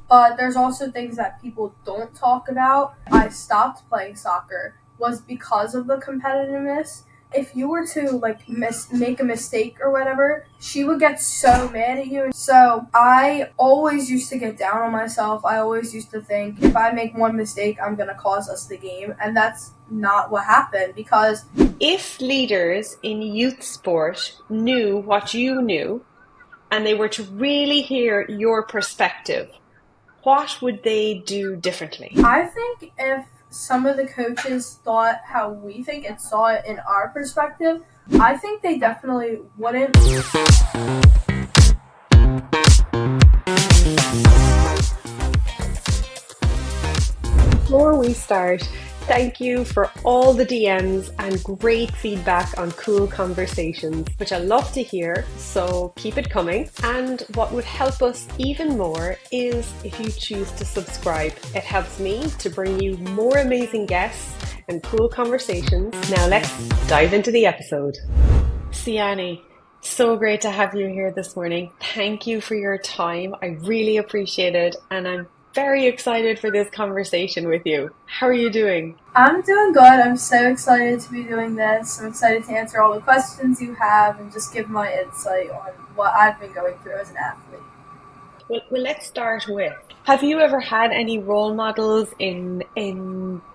But there's also things that people don't talk about. I stopped playing soccer was because of the competitiveness. If you were to make a mistake or whatever, she would get so mad at you. So I always used to get down on myself. I always used to think if I make one mistake, I'm gonna cause us the game, and that's not what happened because If leaders in youth sport knew what you knew and they were to really hear your perspective, what would they do differently? I think if some of the coaches thought how we think and saw it in our perspective, I think they definitely wouldn't. Before we start, thank you for all the DMs and great feedback on Kuul conversations, which I love to hear, so keep it coming. And what would help us even more is if you choose to subscribe. It helps me to bring you more amazing guests and cool conversations. Now let's dive into the episode. Siani, so great to have you here this morning. Thank you for your time. I really appreciate it, and I'm very excited for this conversation with you. How are you doing? I'm doing good. I'm so excited to be doing this. I'm excited to answer all the questions you have and just give my insight on what I've been going through as an athlete. Well, let's start with, have you ever had any role models in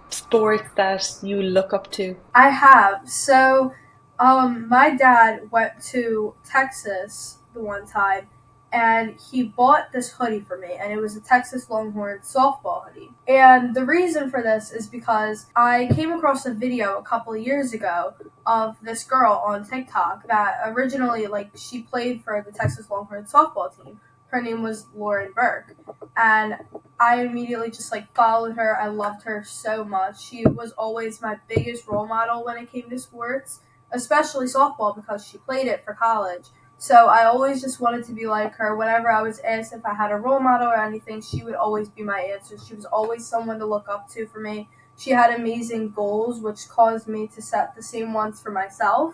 sports that you look up to? I have. So, my dad went to Texas the one time, and he bought this hoodie for me, and it was a Texas Longhorns softball hoodie. And the reason for this is because I came across a video a couple of years ago of this girl on TikTok that originally, she played for the Texas Longhorns softball team. Her name was Lauren Burke, and I immediately just followed her. I loved her so much. She was always my biggest role model when it came to sports, especially softball because she played it for college. So I always just wanted to be like her. Whenever I was asked if I had a role model or anything, she would always be my answer. She was always someone to look up to for me. She had amazing goals, which caused me to set the same ones for myself.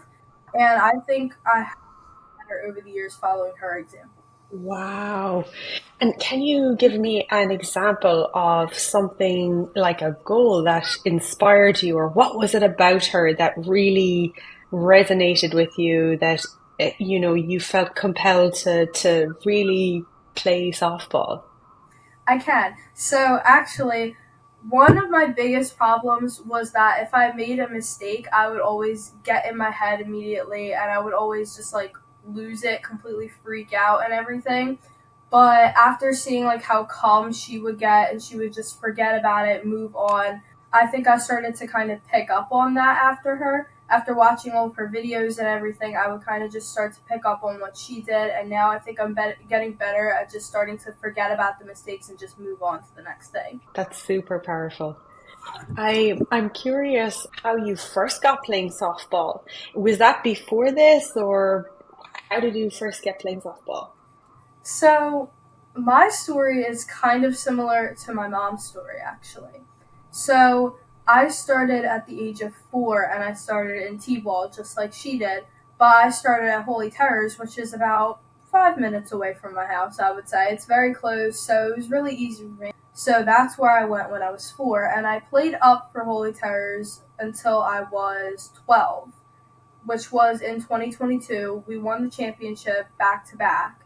And I think I have her over the years following her example. Wow. And can you give me an example of something like a goal that inspired you, or what was it about her that really resonated with you that you felt compelled to really play softball? I can. So actually, one of my biggest problems was that if I made a mistake, I would always get in my head immediately and I would always just lose it, completely freak out and everything. But after seeing how calm she would get and she would just forget about it, move on, I think I started to kind of pick up on that after her. After watching all of her videos and everything, I would kind of just start to pick up on what she did, and now I think I'm getting better at just starting to forget about the mistakes and just move on to the next thing. That's super powerful. I'm curious how you first got playing softball. Was that before this, or how did you first get playing softball? So, my story is kind of similar to my mom's story, actually. So, I started at the age of 4 and I started in T ball just like she did, but I started at Holy Terrors, which is about 5 minutes away from my house, I would say. It's very close, so it was really easy for me. So, that's where I went when I was 4, and I played up for Holy Terrors until I was 12, which was in 2022. We won the championship back to back.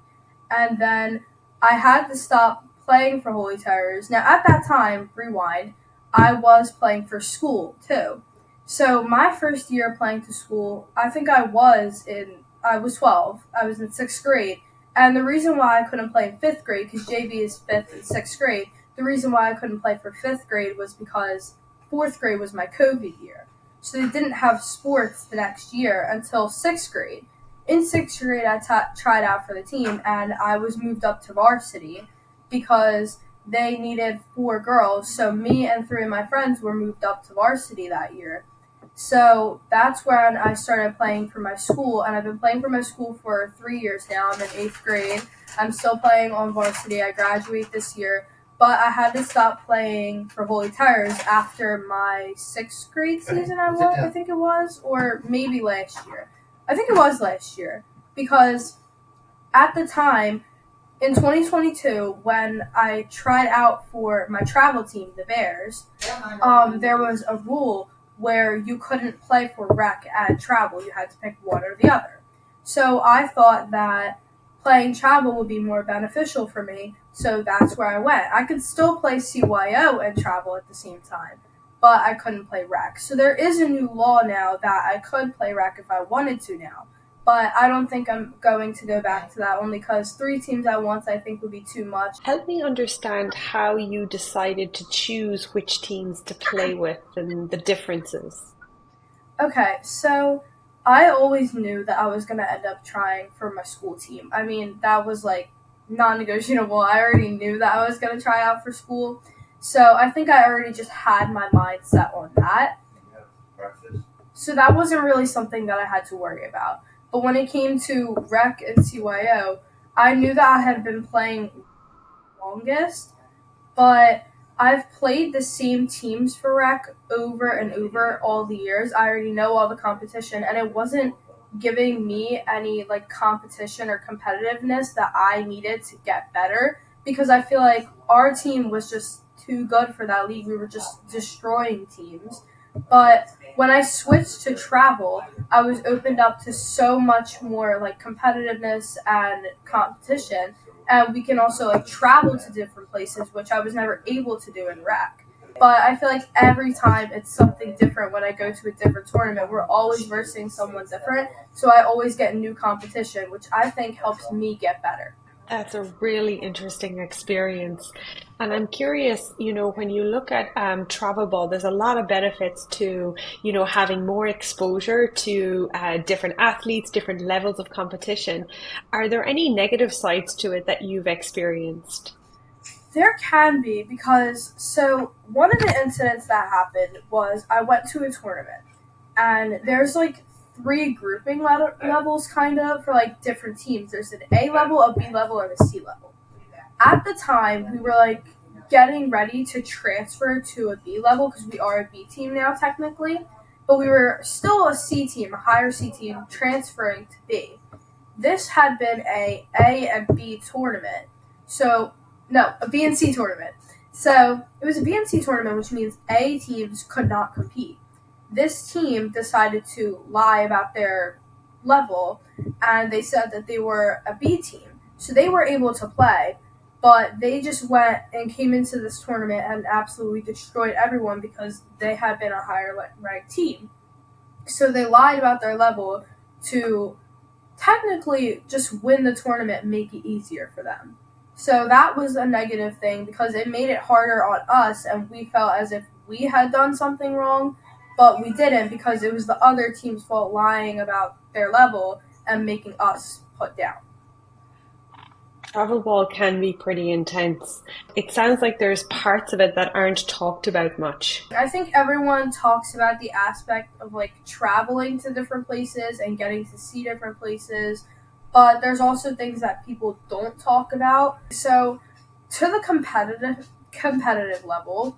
And then I had to stop playing for Holy Terrors. Now, at that time, rewind, I was playing for school, too. So, my first year playing to school, I was 12. I was in 6th grade. And the reason why I couldn't play in 5th grade, because JV is 5th and 6th grade, the reason why I couldn't play for 5th grade was because 4th grade was my COVID year. So, they didn't have sports the next year until 6th grade. In 6th grade, I tried out for the team, and I was moved up to varsity because they needed 4 girls. So me and 3 of my friends were moved up to varsity that year. So that's when I started playing for my school, and I've been playing for my school for 3 years now. I'm in 8th grade. I'm still playing on varsity. I graduate this year. But I had to stop playing for Holy Terrors after my 6th grade season, I think it was, or maybe last year. I think it was last year, because at the time, in 2022, when I tried out for my travel team, the Bears, there was a rule where you couldn't play for rec and travel. You had to pick one or the other. So I thought that playing travel would be more beneficial for me, so that's where I went. I could still play CYO and travel at the same time, but I couldn't play rec. So there is a new law now that I could play rec if I wanted to now. But I don't think I'm going to go back to that only because three teams at once I think would be too much. Help me understand how you decided to choose which teams to play with and the differences. Okay, so I always knew that I was going to end up trying for my school team. I mean, that was like non negotiable. I already knew that I was going to try out for school. So I think I already just had my mind set on that. So that wasn't really something that I had to worry about. But when it came to rec and CYO, I knew that I had been playing longest, but I've played the same teams for rec over and over all the years. I already know all the competition, and it wasn't giving me any like competition or competitiveness that I needed to get better because I feel like our team was just too good for that league. We were just destroying teams. But when I switched to travel, I was opened up to so much more like competitiveness and competition, and we can also like travel to different places, which I was never able to do in rec. But I feel like every time it's something different when I go to a different tournament. We're always versing someone different, so I always get new competition, which I think helps me get better. That's a really interesting experience. And I'm curious, when you look at travel ball, there's a lot of benefits to, having more exposure to different athletes, different levels of competition. Are there any negative sides to it that you've experienced? There can be because so one of the incidents that happened was I went to a tournament and there's like three grouping levels kind of for like different teams. There's an A level, a B level, and a C level. At the time, we were like getting ready to transfer to a B level because we are a B team now technically, but we were still a C team, a higher C team, transferring to B. This had been a and B tournament. So no, a B and C tournament. So it was a B and C tournament, which means A teams could not compete. This team decided to lie about their level, and they said that they were a B team. So they were able to play, but they just went and came into this tournament and absolutely destroyed everyone because they had been a higher ranked team. So they lied about their level to technically just win the tournament and make it easier for them. So that was a negative thing because it made it harder on us and we felt as if we had done something wrong, but we didn't because it was the other team's fault lying about their level and making us put down. Travel ball can be pretty intense. It sounds like there's parts of it that aren't talked about much. I think everyone talks about the aspect of like traveling to different places and getting to see different places, but there's also things that people don't talk about. So, to the competitive level,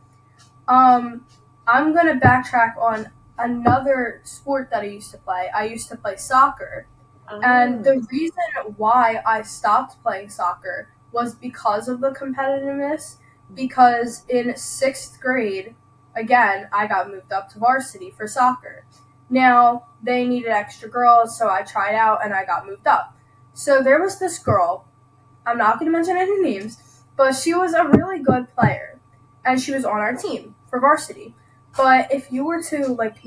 um, I'm gonna backtrack on another sport that I used to play. I used to play soccer, and Oh. the reason why I stopped playing soccer was because of the competitiveness. Because in sixth grade, again, I got moved up to varsity for soccer. Now, they needed extra girls, so I tried out and I got moved up. So there was this girl, I'm not going to mention any names, but she was a really good player, and she was on our team for varsity. But if you were to like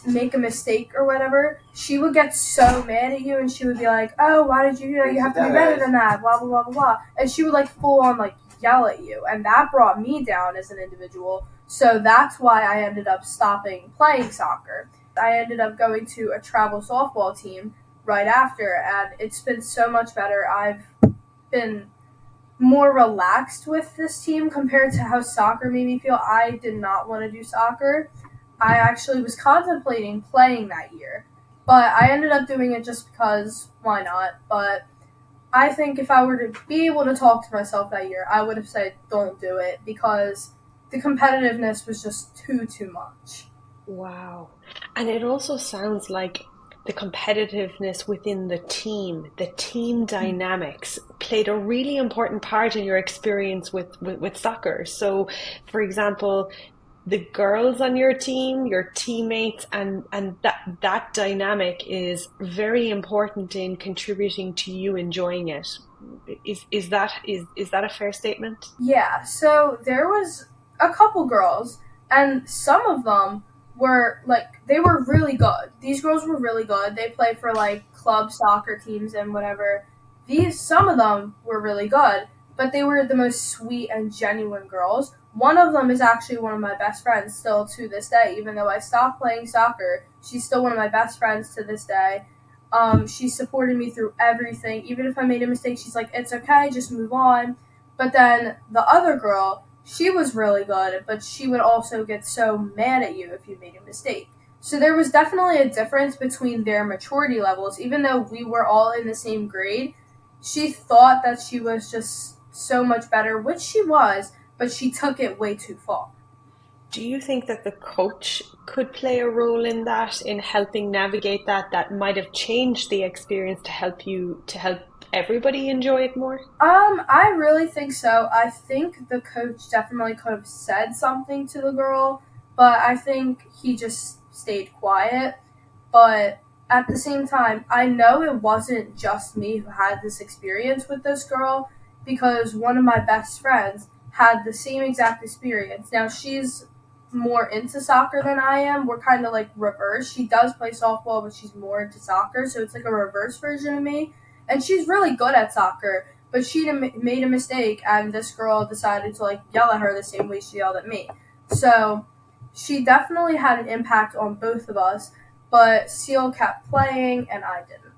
make a mistake or whatever, she would get so mad at you, and she would be like, "Oh, why did you? You have to be better than that." Blah blah blah blah blah, and she would like full on like yell at you, and that brought me down as an individual. So that's why I ended up stopping playing soccer. I ended up going to a travel softball team right after, and it's been so much better. I've been more relaxed with this team compared to how soccer made me feel. I did not want to do soccer. I actually was contemplating playing that year, but I ended up doing it just because why not? But I think if I were to be able to talk to myself that year, I would have said don't do it because the competitiveness was just too much. Wow. And it also sounds like the competitiveness within the team dynamics played a really important part in your experience with soccer. So, for example, the girls on your team, your teammates, and that dynamic is very important in contributing to you enjoying it. Is that a fair statement? Yeah, so there was a couple girls, and some of them were like they were really good. These girls were really good. They play for like club soccer teams and whatever. These some of them were really good, but they were the most sweet and genuine girls. One of them is actually one of my best friends still to this day. Even though I stopped playing soccer, she's still one of my best friends to this day. She supported me through everything. Even if I made a mistake, she's like, "It's okay, just move on." But then the other girl, she was really good, but she would also get so mad at you if you made a mistake. So there was definitely a difference between their maturity levels. Even though we were all in the same grade, she thought that she was just so much better, which she was, but she took it way too far. Do you think that the coach could play a role in that, in helping navigate that, that might have changed the experience to help everybody enjoy it more? I really think so. I think the coach definitely could have said something to the girl, but I think he just stayed quiet. But at the same time, I know it wasn't just me who had this experience with this girl because one of my best friends had the same exact experience. Now, she's more into soccer than I am. We're kind of like reverse. She does play softball, but she's more into soccer, so it's like a reverse version of me. And she's really good at soccer, but she made a mistake, and this girl decided to like yell at her the same way she yelled at me. So she definitely had an impact on both of us, but Seal kept playing and I didn't.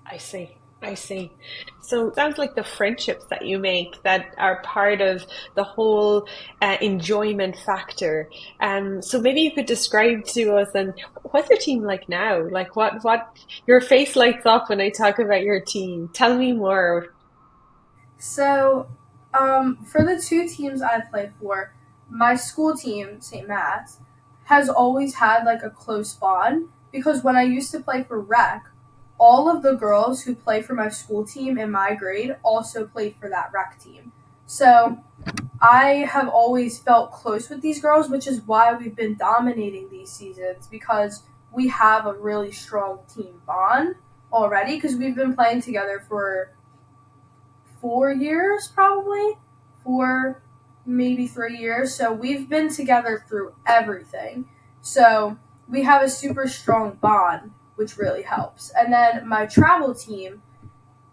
I see. I see. So it sounds like the friendships that you make that are part of the whole enjoyment factor. So maybe you could describe to us, and what's your team like now? Like what your face lights up when I talk about your team. Tell me more. So, for the two teams I play for, my school team, St. Matt's, has always had like a close bond because when I used to play for rec, all of the girls who play for my school team in my grade also played for that rec team. So I have always felt close with these girls, which is why we've been dominating these seasons because we have a really strong team bond already because we've been playing together for 4 years, probably 4, maybe 3 years. So we've been together through everything. So we have a super strong bond, which really helps. And then my travel team,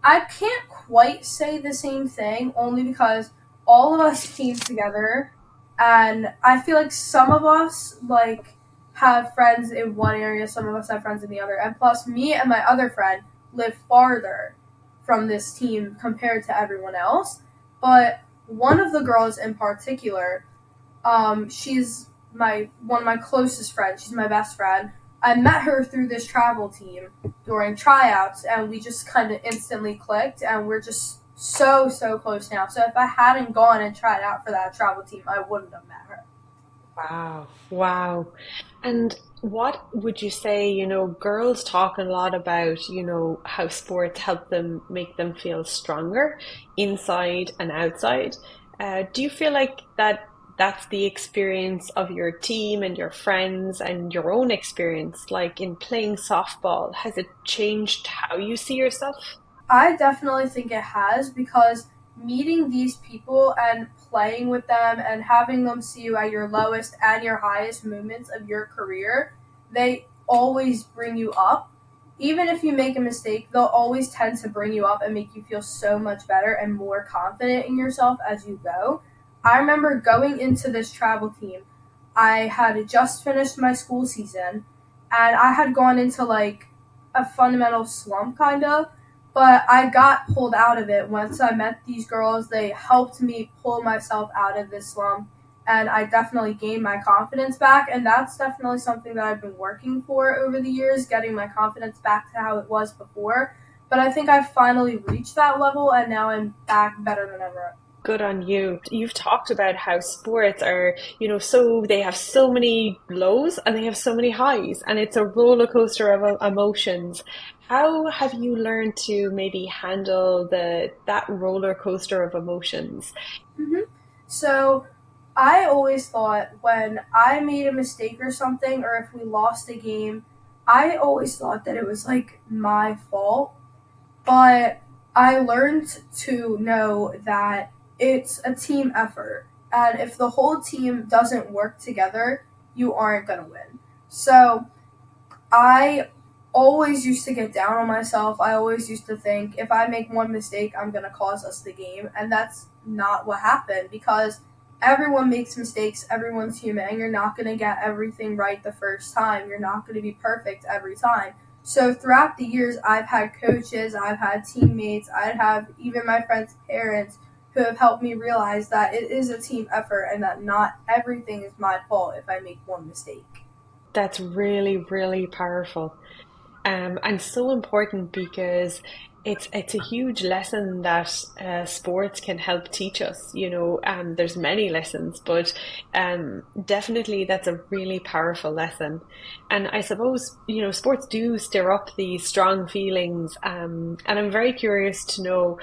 I can't quite say the same thing only because all of us came together and I feel like some of us like have friends in one area, some of us have friends in the other. And plus me and my other friend live farther from this team compared to everyone else. But one of the girls in particular, she's my one of my closest friends. She's my best friend. I met her through this travel team during tryouts, and we just kind of instantly clicked, and we're just so close now. So if I hadn't gone and tried out for that travel team, I wouldn't have met her. Wow, wow. And what would you say, girls talk a lot about, how sports help them make them feel stronger inside and outside. Do you feel like that's the experience of your team and your friends and your own experience, like in playing softball? Has it changed how you see yourself? I definitely think it has because meeting these people and playing with them and having them see you at your lowest and your highest moments of your career, they always bring you up. Even if you make a mistake, they'll always tend to bring you up and make you feel so much better and more confident in yourself as you go. I remember going into this travel team, I had just finished my school season and I had gone into like a fundamental slump kind of, but I got pulled out of it once I met these girls. They helped me pull myself out of this slump, and I definitely gained my confidence back. And that's definitely something that I've been working for over the years, getting my confidence back to how it was before. But I think I've finally reached that level, and now I'm back better than ever. Good on you. You've talked about how sports are, so they have so many lows and they have so many highs, and it's a roller coaster of emotions. How have you learned to maybe handle that roller coaster of emotions? hmm So I always thought when I made a mistake or something, or if we lost a game, I always thought that it was like my fault. But I learned to know that it's a team effort. And if the whole team doesn't work together, you aren't going to win. So I always used to get down on myself. I always used to think if I make one mistake, I'm going to cause us the game. And that's not what happened because everyone makes mistakes. Everyone's human. And you're not going to get everything right the first time. You're not going to be perfect every time. So throughout the years, I've had coaches, I've had teammates, I have even my friends' parents who have helped me realize that it is a team effort and that not everything is my fault if I make one mistake. That's really, really powerful. And so important because it's a huge lesson that sports can help teach us. There's many lessons, but definitely that's a really powerful lesson. And I suppose sports do stir up these strong feelings. And I'm very curious to know,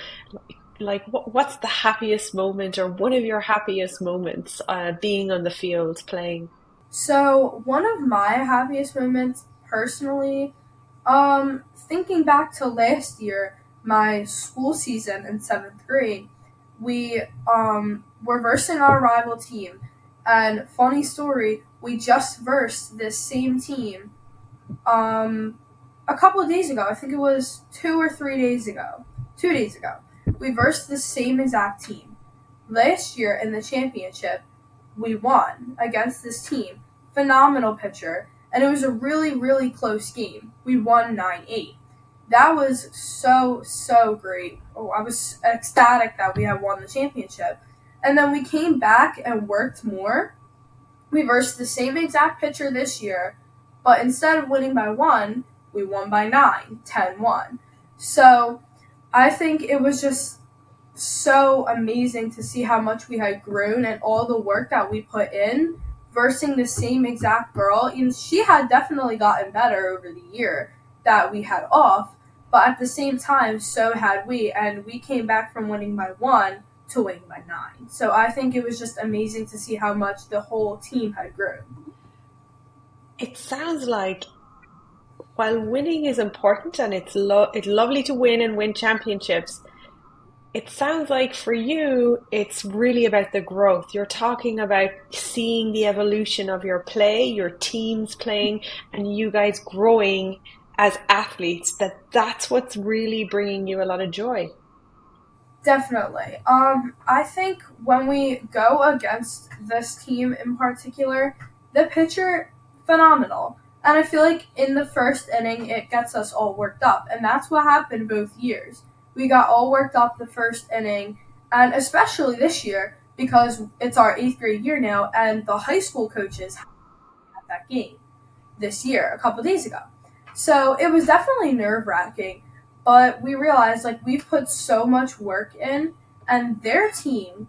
like, what's the happiest moment or one of your happiest moments being on the field playing? So one of my happiest moments personally, thinking back to last year, my school season in seventh grade, we were versing our rival team. And funny story, we just versed this same team um, a couple of days ago. I think it was 2 or 3 days ago. 2 days ago. We versed the same exact team. Last year in the championship, we won against this team. Phenomenal pitcher. And it was a really, really close game. We won 9-8. That was so, so great. Oh, I was ecstatic that we had won the championship. And then we came back and worked more. We versed the same exact pitcher this year, but instead of winning by one, we won by 9, 10-1. So I think it was just so amazing to see how much we had grown and all the work that we put in versing the same exact girl. And she had definitely gotten better over the year that we had off, but at the same time, so had we. And we came back from winning by one to winning by 9. So I think it was just amazing to see how much the whole team had grown. It sounds like while winning is important and it's lovely to win and win championships, it sounds like for you, it's really about the growth. You're talking about seeing the evolution of your play, your teams playing, and you guys growing as athletes. That's what's really bringing you a lot of joy. Definitely. I think when we go against this team in particular, the pitcher phenomenal. And I feel like in the first inning it gets us all worked up. And that's what happened both years. We got all worked up the first inning, and especially this year because it's our eighth grade year now and the high school coaches had that game this year, a couple days ago. So it was definitely nerve wracking, but we realized like we've put so much work in, and their team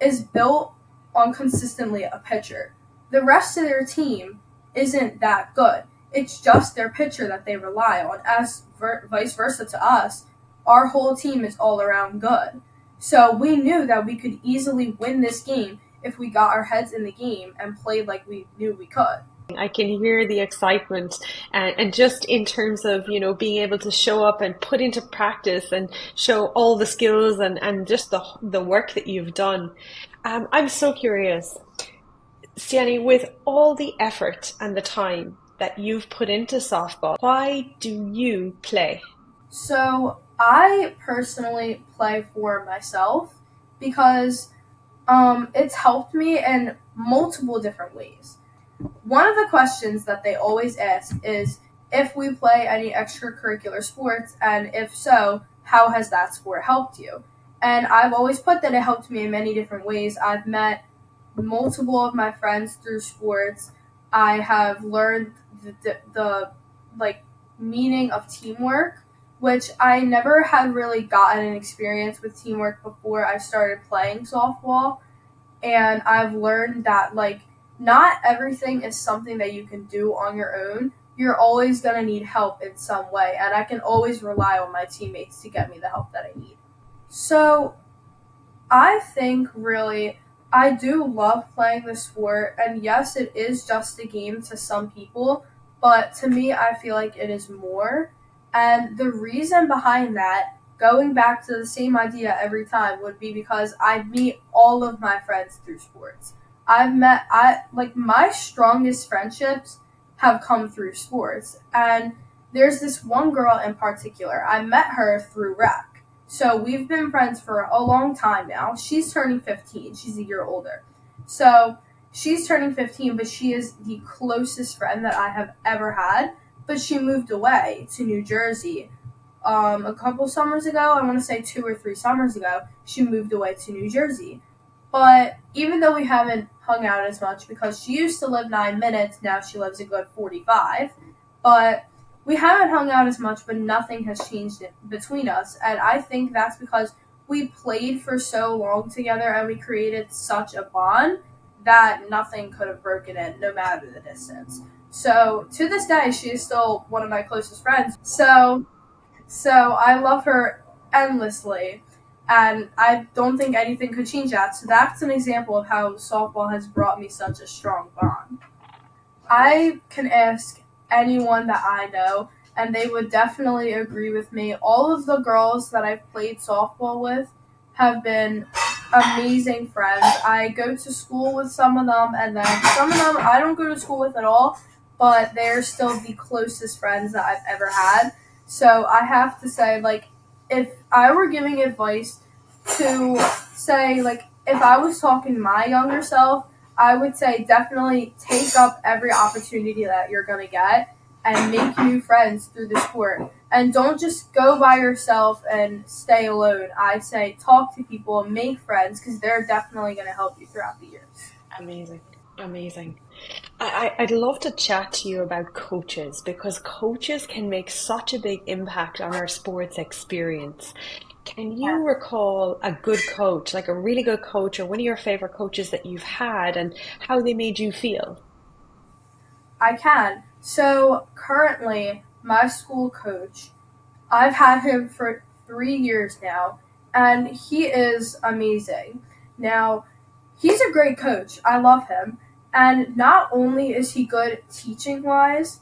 is built on consistently a pitcher. The rest of their team isn't that good. It's just their pitcher that they rely on, as vice versa to us. Our whole team is all around good. So we knew that we could easily win this game if we got our heads in the game and played like we knew we could. I can hear the excitement and just in terms of, being able to show up and put into practice and show all the skills and just the work that you've done. I'm so curious, Siani, with all the effort and the time that you've put into softball, why do you play? So I personally play for myself because it's helped me in multiple different ways. One of the questions that they always ask is if we play any extracurricular sports, and if so, how has that sport helped you? And I've always put that it helped me in many different ways. I've met multiple of my friends through sports. I have learned the like meaning of teamwork which I never had really gotten an experience with teamwork before I started playing softball. And I've learned that like not everything is something that you can do on your own. You're always going to need help in some way, and I can always rely on my teammates to get me the help that I need. So I think really I do love playing the sport, and yes, it is just a game to some people, but to me, I feel like it is more. And the reason behind that, going back to the same idea every time, would be because I meet all of my friends through sports. I like my strongest friendships have come through sports, and there's this one girl in particular. I met her through rec. So we've been friends for a long time now. She's turning 15. She's a year older. So she's turning 15, but she is the closest friend that I have ever had. But she moved away to New Jersey a couple summers ago. I want to say 2 or 3 summers ago. She moved away to New Jersey. But even though we haven't hung out as much because she used to live 9 minutes, now she lives a good 45. But we haven't hung out as much, but nothing has changed between us. And I think that's because we played for so long together and we created such a bond that nothing could have broken it, no matter the distance. So to this day, she is still one of my closest friends. So I love her endlessly, and I don't think anything could change that. So that's an example of how softball has brought me such a strong bond. I can ask anyone that I know, and they would definitely agree with me. All of the girls that I've played softball with have been amazing friends. I go to school with some of them, and then some of them I don't go to school with at all, but they're still the closest friends that I've ever had. So I have to say, like, if I were giving advice to say, like, if I was talking to my younger self, I would say definitely take up every opportunity that you're going to get and make new friends through the sport. And don't just go by yourself and stay alone. I say talk to people and make friends because they're definitely going to help you throughout the years. Amazing. Amazing. I'd love to chat to you about coaches because coaches can make such a big impact on our sports experience. Can you recall a good coach, like a really good coach, or one of your favorite coaches that you've had and how they made you feel? I can. So currently, my school coach, I've had him for 3 years now, and he is amazing. Now, he's a great coach. I love him. And not only is he good teaching wise,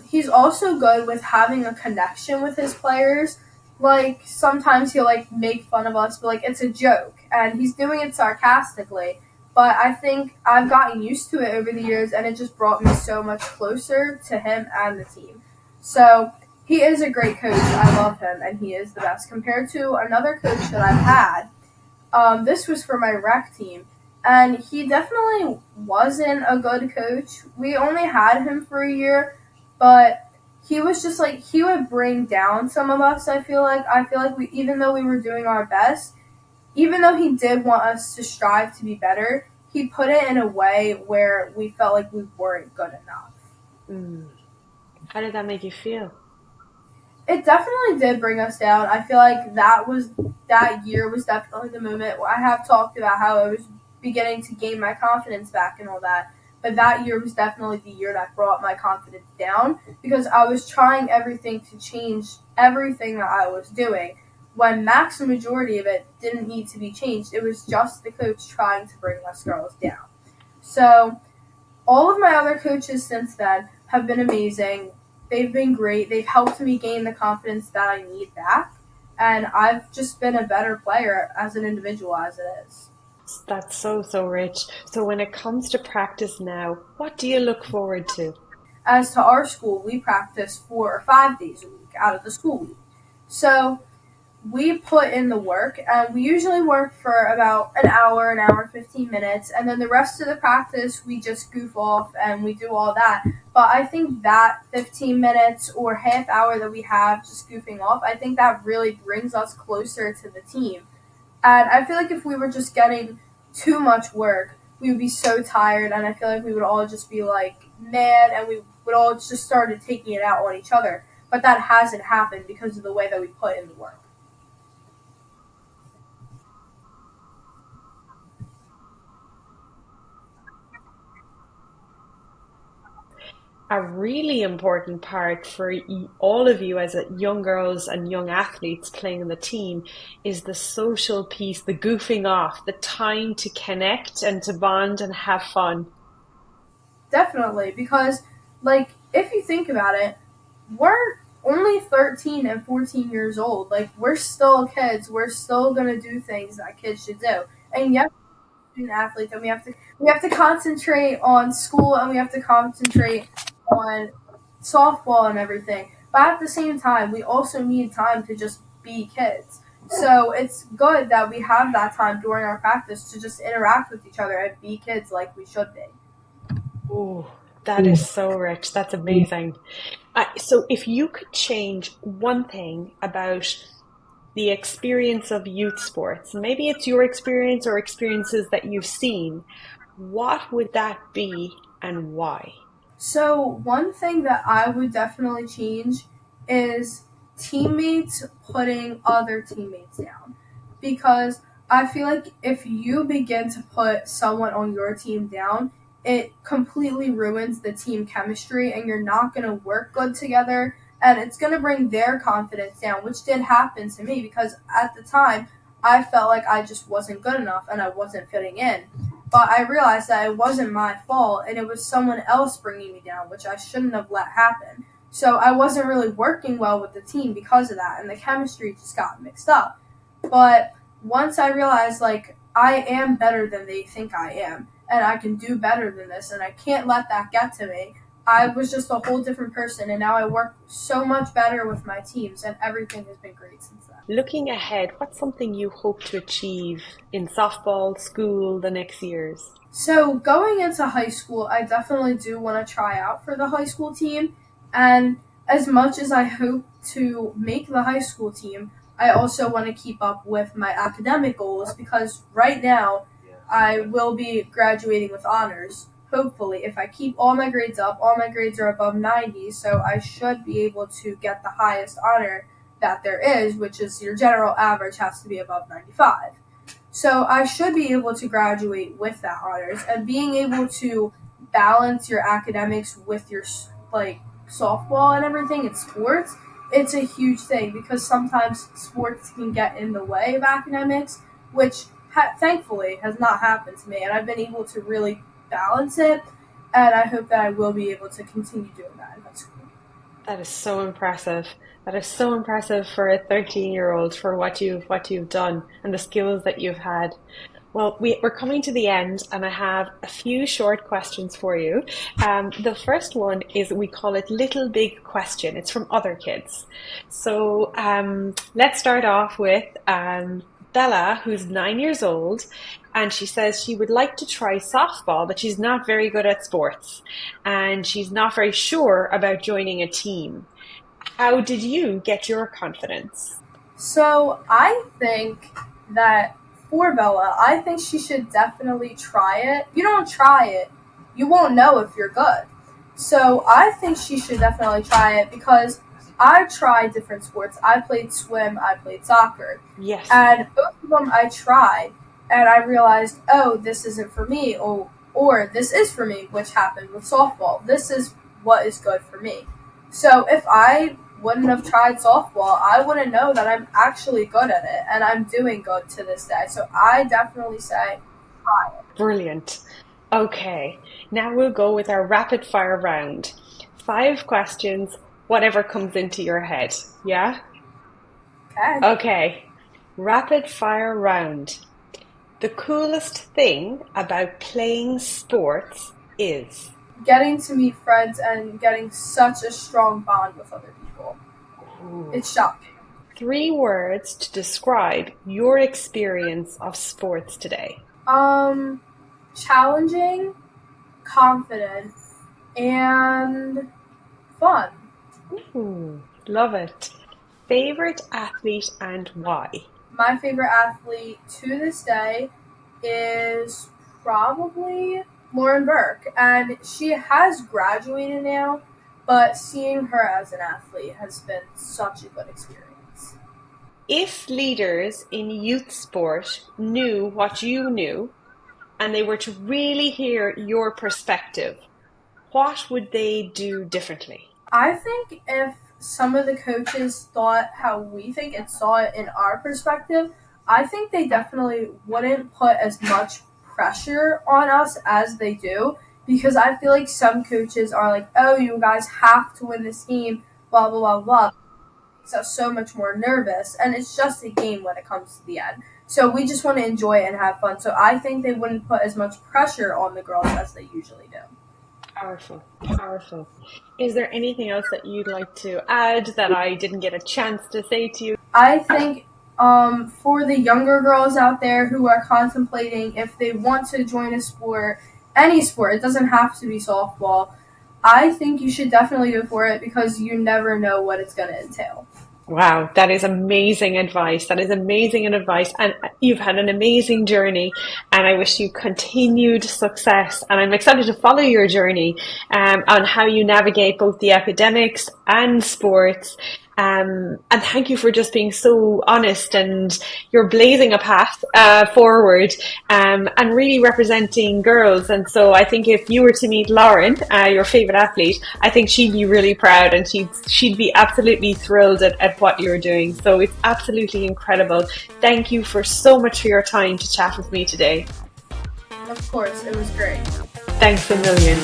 he's also good with having a connection with his players. Like sometimes he'll like make fun of us, but like it's a joke, and he's doing it sarcastically. But I think I've gotten used to it over the years, and it just brought me so much closer to him and the team. So he is a great coach. I love him, and he is the best. Compared to another coach that I've had, this was for my rec team, and he definitely wasn't a good coach. We only had him for a year, but he was just like he would bring down some of us. I feel like we, even though we were doing our best, even though he did want us to strive to be better, he put it in a way where we felt like we weren't good enough. Mm. How did that make you feel? It definitely did bring us down. I feel like that year was definitely the moment where I have talked about how I was beginning to gain my confidence back and all that. But that year was definitely the year that brought my confidence down because I was trying everything to change everything that I was doing when max majority of it didn't need to be changed. It was just the coach trying to bring us girls down. So all of my other coaches since then have been amazing. They've been great. They've helped me gain the confidence that I need back. And I've just been a better player as an individual as it is. That's so, so rich. So when it comes to practice now, what do you look forward to? As to our school, we practice 4 or 5 days a week out of the school week. So we put in the work, and we usually work for about an hour and 15 minutes, and then the rest of the practice we just goof off and we do all that. But I think that 15 minutes or half hour that we have just goofing off, I think that really brings us closer to the team. And I feel like if we were just getting too much work, we would be so tired, and I feel like we would all just be like mad, and we would all just started taking it out on each other. but that hasn't happened because of the way that we put in the work. A really important part for all of you as young girls and young athletes playing in the team is the social piece, the goofing off, the time to connect and to bond and have fun. Definitely, because like if you think about it, we're only 13 and 14 years old. Like we're still kids. We're still gonna do things that kids should do. And yes, student athletes, and we have to concentrate on school, and we have to concentrate on softball and everything. But at the same time, we also need time to just be kids. So it's good that we have that time during our practice to just interact with each other and be kids like we should be. Oh, that is so rich. That's amazing. So, if you could change one thing about the experience of youth sports, maybe it's your experience or experiences that you've seen, what would that be and why? So one thing that I would definitely change is teammates putting other teammates down. Because I feel like if you begin to put someone on your team down, it completely ruins the team chemistry and you're not going to work good together and it's going to bring their confidence down, which did happen to me because at the time I felt like I just wasn't good enough and I wasn't fitting in. But I realized that it wasn't my fault and it was someone else bringing me down, which I shouldn't have let happen. So I wasn't really working well with the team because of that, and the chemistry just got mixed up. But once I realized, like, I am better than they think I am, and I can do better than this, and I can't let that get to me, I was just a whole different person, and now I work so much better with my teams, and everything has been great since then. Looking ahead, what's something you hope to achieve in softball, school, the next years? So going into high school, I definitely do want to try out for the high school team. And as much as I hope to make the high school team, I also want to keep up with my academic goals because right now I will be graduating with honors. Hopefully, if I keep all my grades up, all my grades are above 90, so I should be able to get the highest honor that there is, which is your general average has to be above 95. So I should be able to graduate with that honors and being able to balance your academics with your like softball and everything in sports. It's a huge thing because sometimes sports can get in the way of academics, which thankfully has not happened to me, and I've been able to really balance it. And I hope that I will be able to continue doing that in high school. That is so impressive. That is so impressive for a 13-year-old for what you've done and the skills that you've had. Well, we're coming to the end, and I have a few short questions for you. The first one is we call it Little Big Question. It's from other kids. So let's start off with Bella, who's 9 years old, and she says she would like to try softball, but she's not very good at sports, and she's not very sure about joining a team. How did you get your confidence? So I think that for Bella, I think she should definitely try it. If you don't try it, you won't know if you're good. So I think she should definitely try it because I tried different sports. I played swim, I played soccer, Yes. and both of them I tried, and I realized, oh, this isn't for me, or this is for me, which happened with softball. This is what is good for me. So if I wouldn't have tried softball, I wouldn't know that I'm actually good at it, and I'm doing good to this day. So I definitely say try it. Brilliant. Okay, now we'll go with our rapid fire round. 5 questions, whatever comes into your head. Yeah? Okay. Okay, rapid fire round. The coolest thing about playing sports is. Getting to meet friends and getting such a strong bond with other people. Ooh. It's shocking. 3 words to describe your experience of sports today. Um, Challenging, confident, and fun. Ooh, love it. Favorite athlete and why? My favorite athlete to this day is probably Lauren Burke, and she has graduated now, but seeing her as an athlete has been such a good experience. If leaders in youth sport knew what you knew and they were to really hear your perspective, what would they do differently? I think if some of the coaches thought how we think and saw it in our perspective, I think they definitely wouldn't put as much pressure on us as they do, because I feel like some coaches are like, oh, you guys have to win this game, blah, blah, blah, blah. Makes us so much more nervous, and it's just a game when it comes to the end. So we just want to enjoy it and have fun. So I think they wouldn't put as much pressure on the girls as they usually do. Powerful, powerful. Is there anything else that you'd like to add that I didn't get a chance to say to you? I think for the younger girls out there who are contemplating if they want to join a sport, any sport, it doesn't have to be softball, I think you should definitely go for it because you never know what it's going to entail. Wow, that is amazing advice. That is amazing advice. And you've had an amazing journey. And I wish you continued success. And I'm excited to follow your journey on how you navigate both the academics and sports. And thank you for just being so honest, and you're blazing a path forward, and really representing girls. And so I think if you were to meet Lauren, your favorite athlete, I think she'd be really proud, and she'd be absolutely thrilled at what you're doing. So it's absolutely incredible. Thank you for so much for your time to chat with me today. Of course, it was great. Thanks a million.